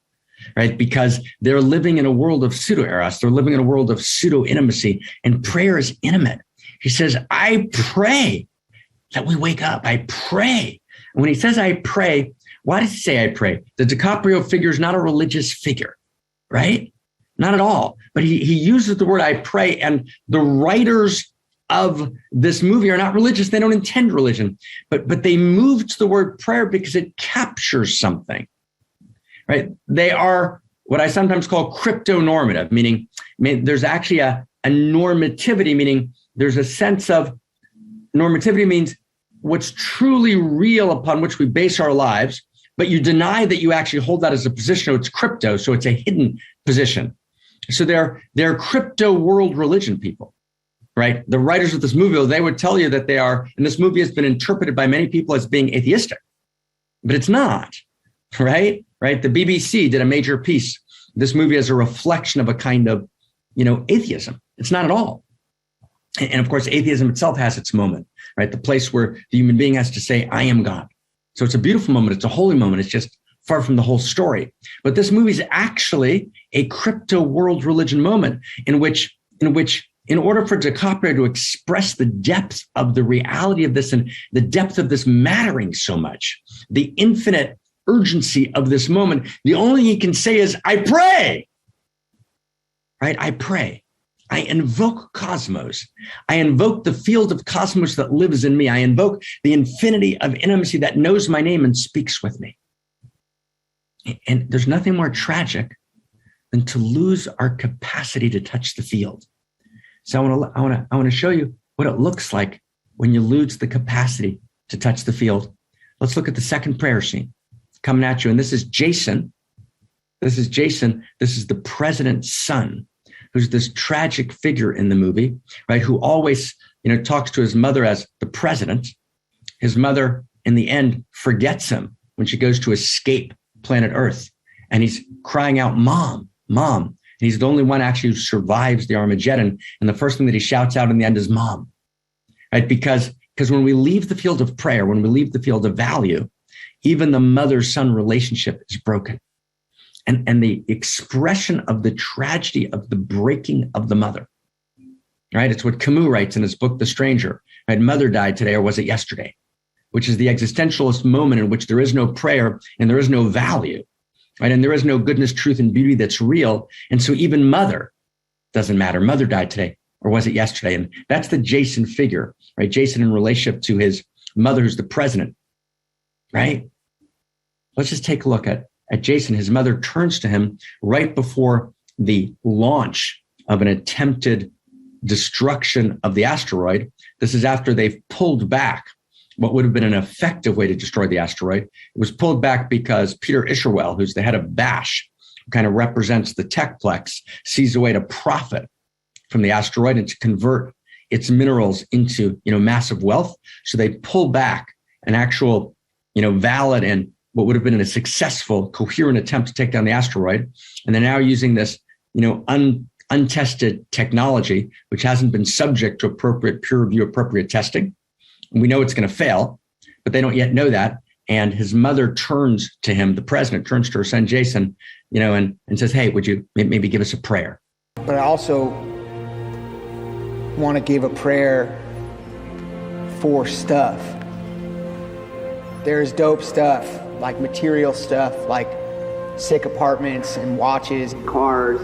right? Because they're living in a world of pseudo-eros. They're living in a world of pseudo-intimacy, and prayer is intimate. He says, I pray that we wake up. I pray. And when he says, I pray, why does he say I pray? The DiCaprio figure is not a religious figure, right? Not at all. But he uses the word I pray, and the writers of this movie are not religious. They don't intend religion, but they move to the word prayer because it captures something, right? They are what I sometimes call crypto-normative, meaning there's actually a normativity, meaning there's a sense of normativity means what's truly real upon which we base our lives, but you deny that you actually hold that as a position. So it's crypto, so it's a hidden position. So they're crypto world religion people, right? The writers of this movie, they would tell you that they are, and this movie has been interpreted by many people as being atheistic, but it's not, right? right? The BBC did a major piece. This movie is a reflection of a kind of, atheism. It's not at all. And of course, atheism itself has its moment, right? The place where the human being has to say, I am God. So it's a beautiful moment. It's a holy moment. It's just far from the whole story. But this movie is actually a crypto world religion moment in which, in order for DiCaprio to express the depth of the reality of this and the depth of this mattering so much, the infinite urgency of this moment, the only thing he can say is, I pray, right? I pray. I invoke cosmos. I invoke the field of cosmos that lives in me. I invoke the infinity of intimacy that knows my name and speaks with me. And there's nothing more tragic than to lose our capacity to touch the field. So I want to show you what it looks like when you lose the capacity to touch the field. Let's look at the second prayer scene coming at you. And this is Jason. This is the president's son, who's this tragic figure in the movie, right? Who always, talks to his mother as the president. His mother, in the end, forgets him when she goes to escape planet Earth. And he's crying out, Mom, Mom. And he's the only one actually who survives the Armageddon. And the first thing that he shouts out in the end is Mom, right? Because when we leave the field of prayer, when we leave the field of value, even the mother-son relationship is broken. And the expression of the tragedy of the breaking of the mother, right? It's what Camus writes in his book, The Stranger, right? Mother died today, or was it yesterday? Which is the existentialist moment in which there is no prayer and there is no value, right? And there is no goodness, truth, and beauty that's real. And so even mother doesn't matter. Mother died today, or was it yesterday? And that's the Jason figure, right? Jason in relationship to his mother, who's the president, right? Let's just take a look at Jason. His mother turns to him right before the launch of an attempted destruction of the asteroid. This is after they've pulled back what would have been an effective way to destroy the asteroid. It was pulled back because Peter Isherwell, who's the head of BASH, who kind of represents the techplex, sees a way to profit from the asteroid and to convert its minerals into, massive wealth. So they pull back an actual, valid and what would have been a successful, coherent attempt to take down the asteroid. And they're now using this, untested technology, which hasn't been subject to appropriate peer review, appropriate testing. And we know it's going to fail, but they don't yet know that. And his mother turns to him, the president turns to her son, Jason, and says, hey, would you maybe give us a prayer? But I also want to give a prayer for stuff. There's dope stuff, like material stuff, like sick apartments and watches and cars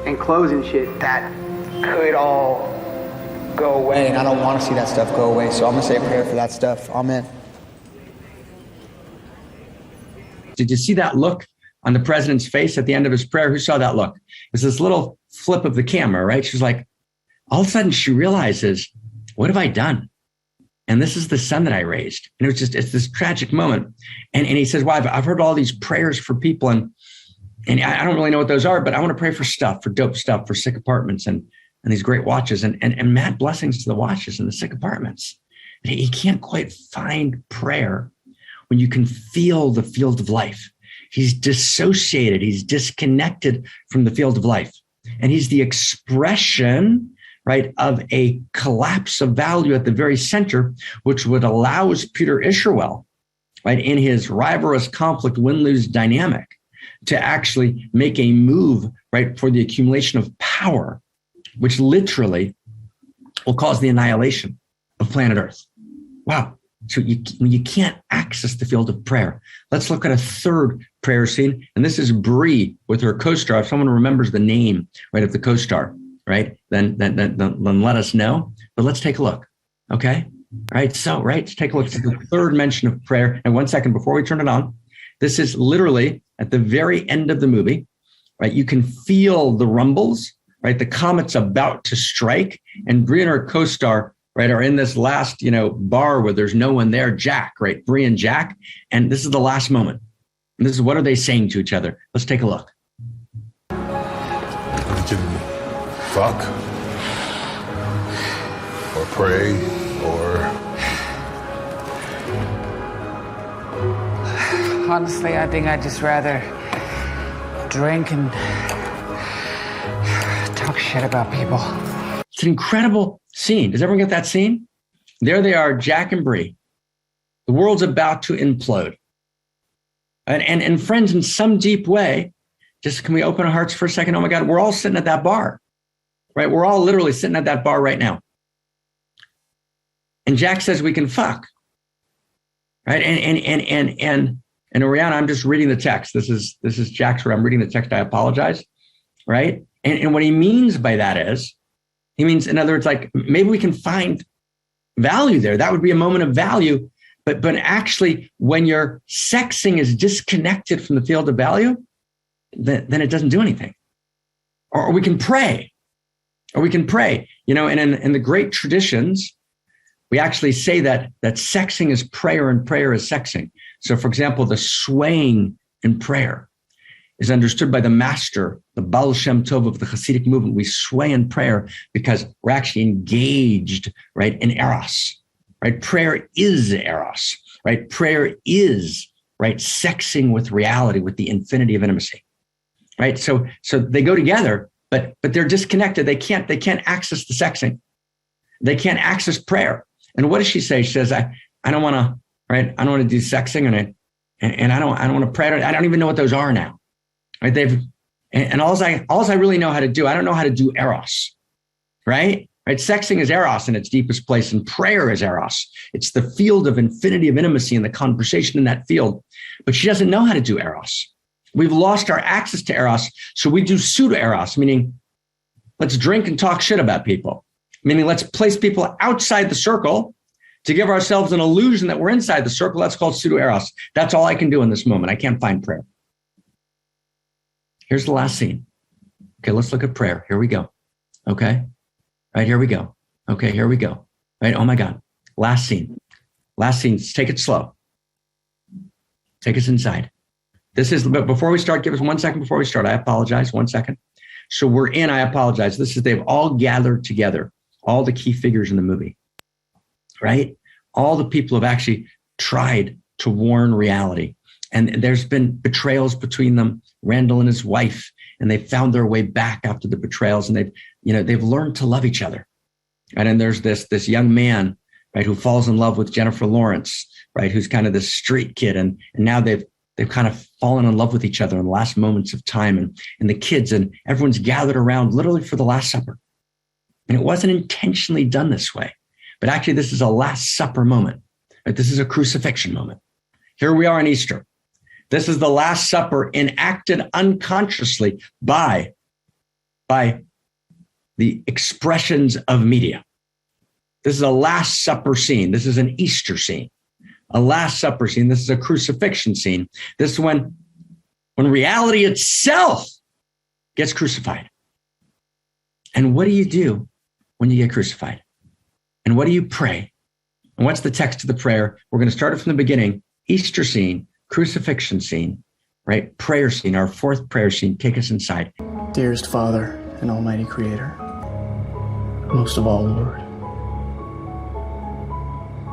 and clothes and shit that could all go away. And I don't want to see that stuff go away, so I'm going to say a prayer for that stuff. Amen. Did you see that look on the president's face at the end of his prayer? Who saw that look? It was this little flip of the camera, right? She's like, all of a sudden she realizes, what have I done? And this is the son that I raised. And it's this tragic moment. And he says, well, I've heard all these prayers for people and I don't really know what those are, but I want to pray for stuff, for dope stuff, for sick apartments and these great watches and mad blessings to the watches and the sick apartments. He can't quite find prayer when you can feel the field of life. He's dissociated. He's disconnected from the field of life. And he's the expression, right, of a collapse of value at the very center, which would allow Peter Isherwell, right, in his rivalrous conflict win-lose dynamic to actually make a move, right, for the accumulation of power, which literally will cause the annihilation of planet Earth. Wow. So when you can't access the field of prayer, let's look at a third prayer scene. And this is Bree with her co-star. If someone remembers the name, right, of the co-star, right, then let us know. But let's take a look. Okay. All right. So, right, let's take a look at the third mention of prayer. And 1 second before we turn it on, this is literally at the very end of the movie, right? You can feel the rumbles, right? The comet's about to strike, and Bree and her co-star, right, are in this last, bar where there's no one there, Jack, right? Bree and Jack. And this is the last moment. And this is, what are they saying to each other? Let's take a look. We can fuck or pray or Honestly, I think I'd just rather drink and talk shit about people. It's an incredible scene. Does everyone get that scene? There they are, Jack and Bree. The world's about to implode. And friends, in some deep way, just can we open our hearts for a second? Oh my God, we're all sitting at that bar, right? We're all literally sitting at that bar right now. And Jack says we can fuck, right? And Oriana, I'm just reading the text. This is Jack's where I'm reading the text. I apologize, right? And what he means by that is, he means, in other words, like maybe we can find value there. That would be a moment of value. But Actually, when your sexing is disconnected from the field of value, then it doesn't do anything. Or we can pray. You know, and in the great traditions, we actually say that sexing is prayer and prayer is sexing. So, for example, the swaying in prayer is understood by the master, the Baal Shem Tov of the Hasidic movement. We sway in prayer because we're actually engaged, right, in eros. Right? Prayer is eros, right? Prayer is, right, sexing with reality, with the infinity of intimacy, right? So they go together, but they're disconnected. They can't access the sexing. They can't access prayer. And what does she say? She says, I don't want to, right? I don't want to do sexing and I don't want to pray. I don't even know what those are now, right? And all I really know how to do, I don't know how to do eros, right? Right? Sexing is eros in its deepest place, and prayer is eros. It's the field of infinity of intimacy and the conversation in that field. But she doesn't know how to do eros. We've lost our access to eros, so we do pseudo eros, meaning let's drink and talk shit about people, meaning let's place people outside the circle to give ourselves an illusion that we're inside the circle. That's called pseudo eros. That's all I can do in this moment. I can't find prayer. Here's the last scene. Okay, let's look at prayer. Here we go. Okay. Right, here we go. Okay, here we go. Right, oh my God. Last scene. Take it slow. Take us inside. But before we start, give us 1 second before we start. I apologize, 1 second. So I apologize. They've all gathered together, all the key figures in the movie, right? All the people have actually tried to warn reality. And there's been betrayals between them, Randall and his wife, and they found their way back after the betrayals, and they've learned to love each other. Right? And there's this young man, right, who falls in love with Jennifer Lawrence, right, who's kind of this street kid, and now they've kind of fallen in love with each other in the last moments of time, and the kids and everyone's gathered around literally for the Last Supper. And it wasn't intentionally done this way, but actually this is a Last Supper moment. Right? This is a crucifixion moment. Here we are on Easter. This is the Last Supper enacted unconsciously by the expressions of media. This is a Last Supper scene. This is an Easter scene, a Last Supper scene. This is a crucifixion scene. This is when reality itself gets crucified. And what do you do when you get crucified? And what do you pray? And what's the text of the prayer? We're going to start it from the beginning. Easter scene, crucifixion scene, right? Prayer scene, our fourth prayer scene. Take us inside. Dearest Father and Almighty Creator, most of all, Lord,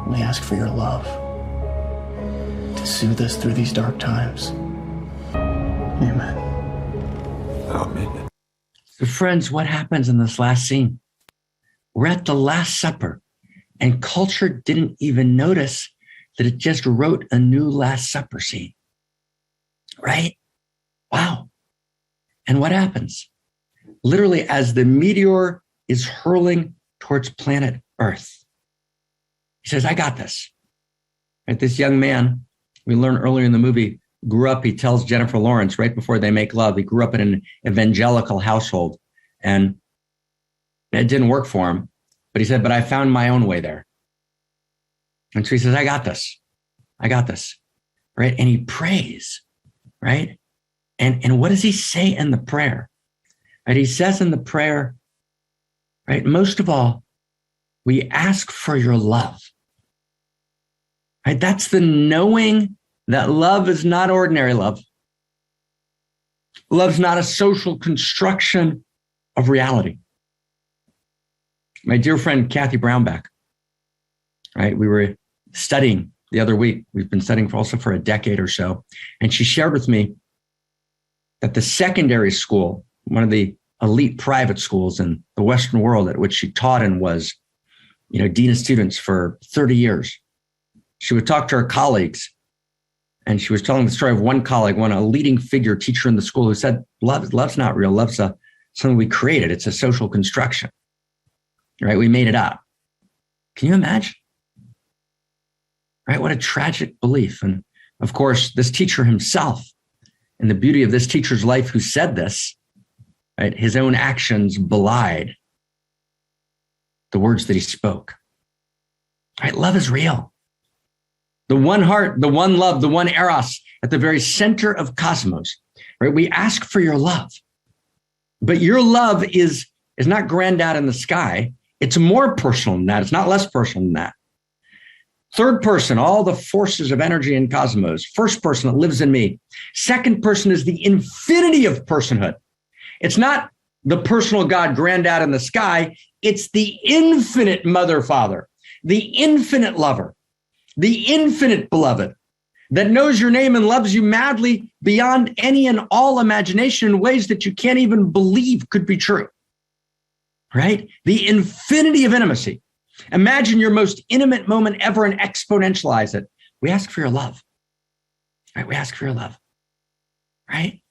we ask for your love to soothe us through these dark times. Amen. Amen. So friends, what happens in this last scene? We're at the Last Supper, and culture didn't even notice that it just wrote a new Last Supper scene, right? Wow. And what happens? Literally, as the meteor is hurling towards planet Earth, he says, I got this. Right? This young man, we learned earlier in the movie, grew up, he tells Jennifer Lawrence right before they make love, he grew up in an evangelical household, and it didn't work for him. But he said, but I found my own way there. And so he says, I got this, right? And he prays, right? And what does he say in the prayer? Right? He says in the prayer, right? Most of all, we ask for your love, right? That's the knowing that love is not ordinary love. Love's not a social construction of reality. My dear friend, Kathy Brownback, right? We were studying the other week. We've been studying for a decade or so. And she shared with me that the secondary school, one of the elite private schools in the Western world at which she taught and was, dean of students for 30 years, she would talk to her colleagues. And she was telling the story of one colleague, a leading figure teacher in the school, who said, love's not real. Love's something we created. It's a social construction, right? We made it up. Can you imagine? Right? What a tragic belief. And of course, this teacher himself, and the beauty of this teacher's life who said this, right? His own actions belied the words that he spoke. Right? Love is real. The one heart, the one love, the one eros at the very center of cosmos, right? We ask for your love, but your love is not grand out in the sky. It's more personal than that. It's not less personal than that. Third person, all the forces of energy in cosmos. First person that lives in me. Second person is the infinity of personhood. It's not the personal God grand out in the sky. It's the infinite mother, father, the infinite lover, the infinite beloved that knows your name and loves you madly beyond any and all imagination in ways that you can't even believe could be true, right? The infinity of intimacy. Imagine your most intimate moment ever and exponentialize it. We ask for your love, right? We ask for your love, right?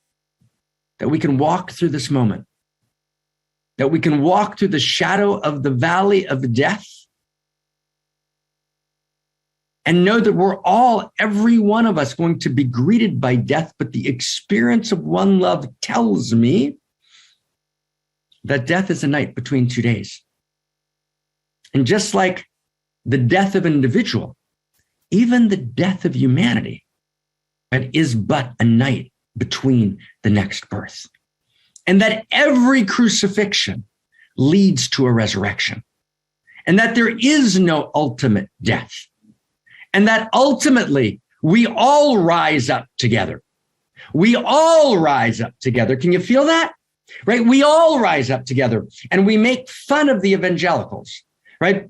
That we can walk through this moment, that we can walk through the shadow of the valley of death and know that we're all, every one of us, going to be greeted by death. But the experience of one love tells me that death is a night between 2 days. And just like the death of an individual, even the death of humanity, right, is but a night between the next birth. And that every crucifixion leads to a resurrection. And that there is no ultimate death. And that ultimately we all rise up together. We all rise up together. Can you feel that? Right? We all rise up together and we make fun of the evangelicals, right?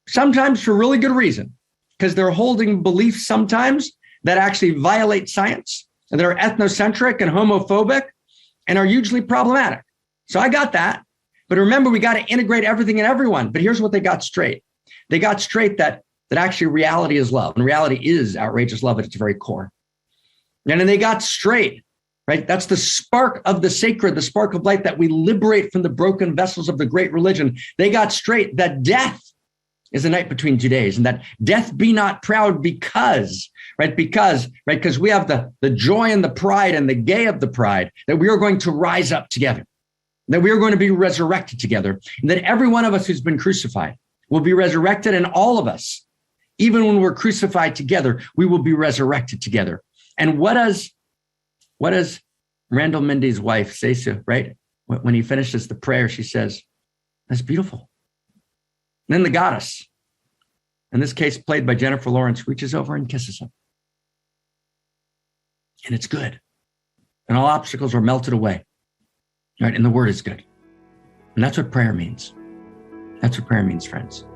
Sometimes for really good reason, because they're holding beliefs sometimes that actually violate science and that are ethnocentric and homophobic and are hugely problematic. So I got that. But remember, we got to integrate everything and everyone. But here's what they got straight. They got straight that actually reality is love, and reality is outrageous love at its very core. And then they got straight, right? That's the spark of the sacred, the spark of light that we liberate from the broken vessels of the great religion. They got straight that death is a night between 2 days, and that death be not proud because we have the joy and the pride and the gay of the pride that we are going to rise up together, that we are going to be resurrected together, and that every one of us who's been crucified will be resurrected, and all of us, even when we're crucified together, we will be resurrected together. And what does Randall Mindy's wife say so, right? When he finishes the prayer, she says, that's beautiful. And then the goddess, in this case played by Jennifer Lawrence, reaches over and kisses him. And it's good. And all obstacles are melted away, right? And the word is good. And that's what prayer means. That's what prayer means, friends.